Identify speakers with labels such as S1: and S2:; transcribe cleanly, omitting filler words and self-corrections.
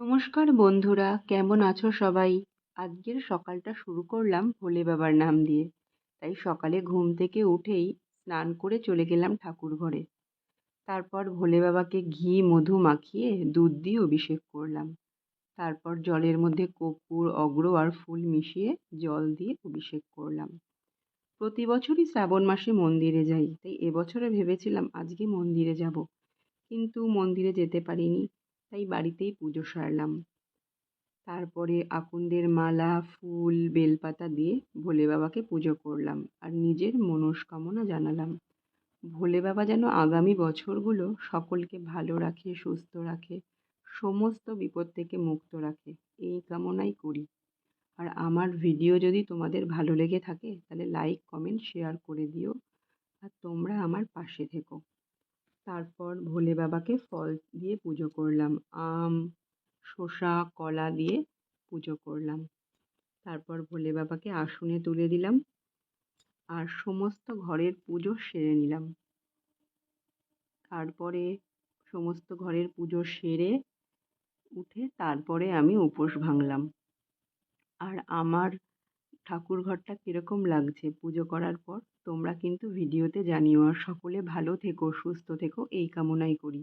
S1: নমস্কার বন্ধুরা, কেমন আছো সবাই? আজকের সকালটা শুরু করলাম ভোলে বাবার নাম দিয়ে। তাই সকালে ঘুম থেকে উঠেই স্নান করে চলে গেলাম ঠাকুর ঘরে। তারপর ভোলে বাবাকে ঘি মধু মাখিয়ে দুধ দিয়ে অভিষেক করলাম। তারপর জলের মধ্যে কর্পূর অগ্র আর ফুল মিশিয়ে জল দিয়ে অভিষেক করলাম। প্রতি বছরই শ্রাবণ মাসে মন্দিরে যাই, তাই এবছরে ভেবেছিলাম আজকে মন্দিরে যাব, কিন্তু মন্দিরে যেতে পারিনি, তাই বাড়িতেই পুজো সারলাম। তারপরে আকন্দের মালা, ফুল, বেলপাতা দিয়ে ভোলে বাবাকে পুজো করলাম আর নিজের মনস্কামনা জানালাম। ভোলে বাবা যেন আগামী বছরগুলো সকলকে ভালো রাখে, সুস্থ রাখে, সমস্ত বিপদ থেকে মুক্ত রাখে, এই কামনাই করি। আর আমার ভিডিও যদি তোমাদের ভালো লেগে থাকে তাহলে লাইক, কমেন্ট, শেয়ার করে দিও। আর তোমরা আমার পাশে থেকো। তারপর ভোলে বাবাকে ফল দিয়ে পুজো করলাম। আম, শসা, কলা দিয়ে পুজো করলাম। তারপর ভোলে বাবাকে আসনে তুলে দিলাম আর সমস্ত ঘরের পুজো সেরে নিলাম। তারপরে সমস্ত ঘরের পুজো সেরে উঠে তারপরে আমি উপোস ভাঙলাম। আর আমার ঠাকুর ঘরটা কিরকম লাগছে পুজো করার পর তোমরা কিন্তু ভিডিওতে জানিও। আর সকলে ভালো থেকো, সুস্থ থেকো, এই কামনাই করি।